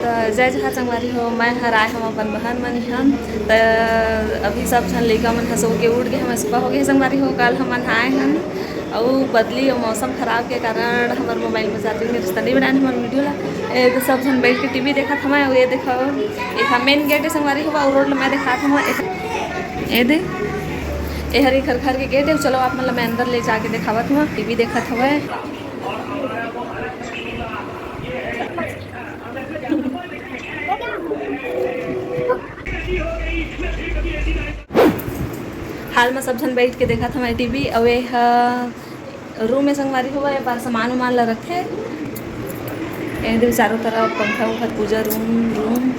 तो जय जहाँ संगवारी हो, मैं हर आए हम अपन बहन मन हम तो अभी सब झन लइका मन हंसो के उठ गए हम सुबह हो गए संगवारी हो। कल हम आए हन और बदली और मौसम खराब के कारण हमार मोबाइल में चार्जिंग रिश्ता नहीं बनाए हमारे वीडियो ला। तो सब झन बैठ के टीवी देखा था मैं। ये देखो एक मेन गेट है संगवारी हो और रोड ला मैं देखा था ये दे ये हरी घर घर के गेट है। चलो आप मतलब मैं अंदर ले जाके दिखावत हूँ। टीवी देखा था हाल में सब जन बैठ के देखा था मैं टीवी। और रूम में संगवारी हुआ है बार सामान उमान ला रखे चारों तरफ पंखा उखा पूजा रूम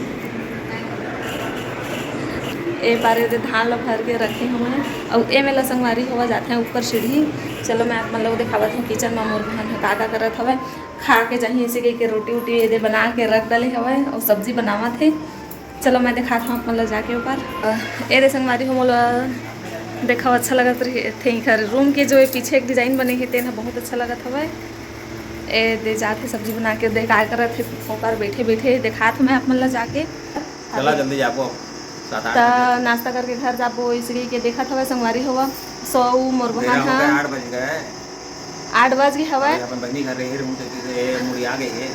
ए बारे दे धान ला भर के रखे हुए हैं। और ए में ला संगवारी हुआ जाते हैं ऊपर सीढ़ी। चलो मैं आप मतलब दिखावत हूँ किचन में मोर बहन का करत हवे खा के जहीं से के रोटी वोटी ये बना के रख डाले हवे और सब्जी बनावा थे। चलो मैं दिखाता हूँ मतलब जाके ऊपर ए दे संगवारी हो मोला देखा अच्छा लगत थे। घर रूम के जो पीछे एक डिज़ाइन बने है तेना बहुत अच्छा लगत हवे। ए दे जाते सब्जी बना के देखा करत थे ऊपर बैठे बैठे देखा था मैं आप मतलब जाके चला जल्दी जाबो तो नाश्ता करके घर जाबो इसलिए के देखा था संगवारी हुआ सो मोर बहन हाँ 8 बज गए 8 बज गए हवा अपन बनी घर रही मुड़ी आ गई है।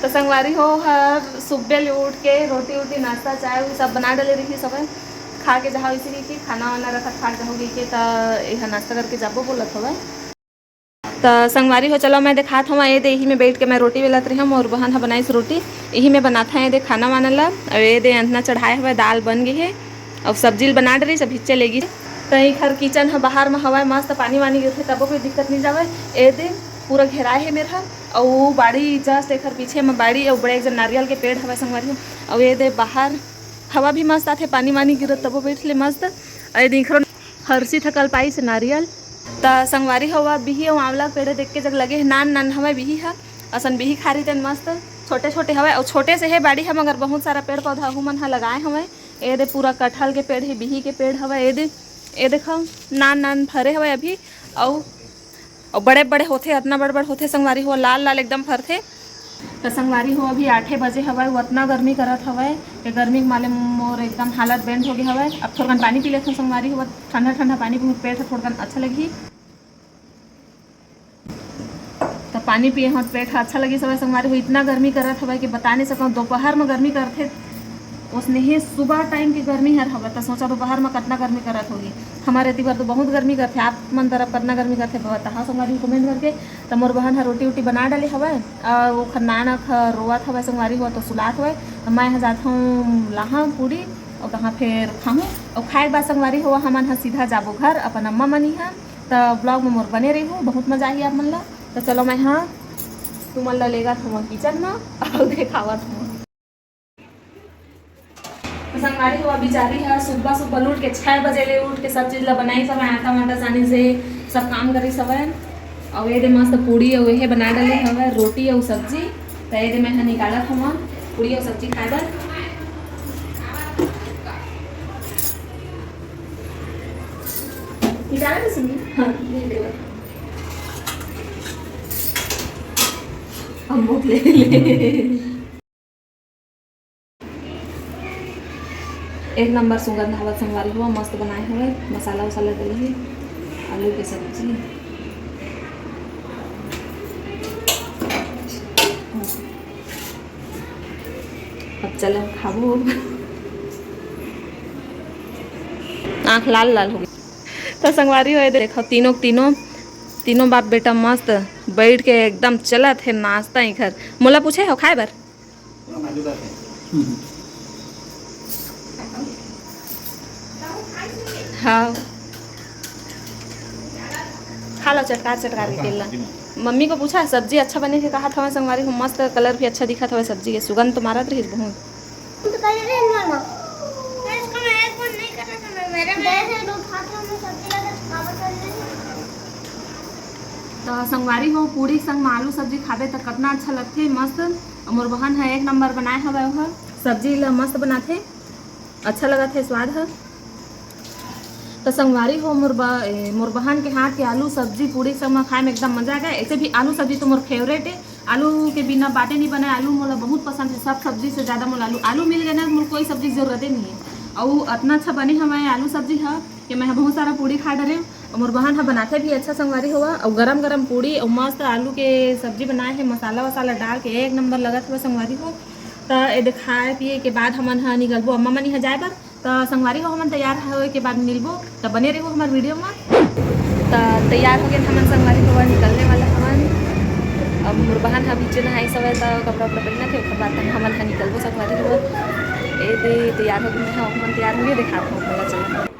तो संगवारी हो हर सुबह उठ के रोटी वोटी नाश्ता चाय सब बना डाले रही सब खा के जहाँ इसी की खाना वाना रखा खा जाओगे के तो यह नाश्ता करके जाबो बोलत हवा। तो संगवारी हो चलो मैं दिखा था ये दे यही में बैठ के मैं रोटी बेलत रही हूँ और बहन है बनाई रोटी यही में बनाता है दे खाना वाना ला। और ये दे अंतना चढ़ाए हुआ दाल बन गई है और सब्जी बना डरी सब हिच्चे लेगी। तो ये घर किचन है बाहर में हवा मस्त पानी वानी गिरते तब कोई दिक्कत नहीं जावे। ये दे पूरा घेराए है मेरा और बाड़ी जस्ट एक पीछे में बाड़ी और बड़े एक नारियल के पेड़ हवा संगवारी हो। और ये दे बाहर हवा भी मस्त आते पानी वानी गिरत तब बैठ ले मस्त। अरे देख रो हरसी थकल पाई से नारियल तो संगवारी हवा बिही और आंवला पेड़ देख के जग लगे नान नान हवा बिही है असन बिही खा रही थे मस्त छोटे छोटे हवा और छोटे से है बाड़ी है मगर बहुत सारा पेड़ पौधा हुमन है लगाए हवे। ये दे पूरा कटहल के पेड़ है बिही के पेड़ हवा। ये देखो नान नान फरे हवे अभी और बड़े बड़े होते इतना बड़े बड़े होते संगवारी हुआ लाल लाल एकदम फरते। तो संगवारी हो अभी 8 बजे हवा उतना गर्मी करत हवा कि गर्मी के माले मोर एकदम हालत बैंड हो गई हवा। अब थोड़ा पानी पी लेते संगवारी हुआ ठंडा ठंडा पानी बहुत पेट थोड़ा अच्छा लगी तो पानी पिए हो पेट अच्छा लगी सब संगवारी हो। इतना गर्मी करत हवा कि बता नहीं सकूँ। दोपहर में गर्मी करते उसने ही सुबह टाइम की गर्मी हर हवा तो सोचा दोपहर में कितना गर्मी करत होगी। हमारे तीवर तो बहुत गर्मी करते आप मन तरफ कितना गर्मी करते बता हाँ संगवारी कमेंट करके। तो मोर बहन रोटी वोटी बना डाली हवा और वो खन्नान रोवत हवा संगवारी हुआ तो सुलात हुआ। तो मैं यहाँ जाता हूँ लाहा पूरी और कहाँ फिर खाऊँ और खाए के बाद संगवारी हुआ हमन सीधा जाबो घर अपन अम्मा मनी है। तो ब्लॉग में मोर बने रही हूँ बहुत मजा आई आप मन ला। तो चलो मैं हाँ तुम मन ला लेगा था किचन में और देखावत हूँ। संगवारी हुआ बिचारी है सुबह सुबह उठ के 6 बजे ले उठ के सब चीज़ ला बनाई सब आटा वाटा जाने से सब काम करी सब। और ये दे मस्त पूड़ी और ये बना डाले हवे रोटी और सब्जी। तो ये दे मैं निकाला था पूड़ी और सब्जी खाए बर। निकाला ना सुनी हाँ हम भूख ले एक नंबर सुगंध हवा संगवारी हुआ मस्त बनाए हुए मसाला वसाला डले आलू की सब्जी। अब चलो खाबो आँख लाल लाल हो गई। तो संगवारी हो देखो तीनों बाप बेटा मस्त बैठ के एकदम चला थे नाश्ता ही घर मोला पूछे हो खाए बर हाँ खा लो चटकार के केला। मम्मी को पूछा सब्जी अच्छा बने के कहा था संगवारी हूँ मस्त कलर भी अच्छा दिखा था सब्जी के सुगंध तो मारत रही बहुत। तो संगवारी हो पूरी संग आलू सब्जी खाबे तो कितना अच्छा लगते मस्त। मोर बहन है एक नंबर बनाए हवा सब्जी ला मस्त बनाते अच्छा लगा थे स्वाद है। तो संगवारी हो मोर बहन के हाथ के आलू सब्जी पूड़ी सब में खाए में एकदम मजा आ गया। ऐसे भी आलू सब्जी तो मोर फेवरेट है आलू के बिना बाटे नहीं बने। आलू मोला बहुत पसंद है, सब सब्जी से ज़्यादा मोला आलू मिल गए ना, मोला कोई सब्जी की जरूरत ही नहीं है। और इतना अच्छा बने हमारे आलू सब्जी है कि मैं बहुत सारा पूड़ी खा डरे। और मोर बहन है बनाते भी अच्छा संगवारी हुआ। और गरम गरम पूड़ी और मस्त आलू के सब्जी बनाए हैं, मसाला वसाला डाल के एक नंबर लगत हुआ संगवारी हो। तो ये खाए पिए के बाद हमन हा निकलबो अम्मा मनी है जाए बर। तो संगवारी हो हमन तैयार होए के बाद मिलबो, तो बने रहो हमारे वीडियो में। तो तैयार हो गए हमन संगवारी हुआ, निकलने वाला हमन। अब मोर बहन हा बीच नहाई सवे तो कपड़ा उपड़ा पहनना थे, ओकर बाद हमन हा निकलबो संगवारी हुआ। ए दे तैयार हो गए, हमन तैयार हो गए, दिखा चला।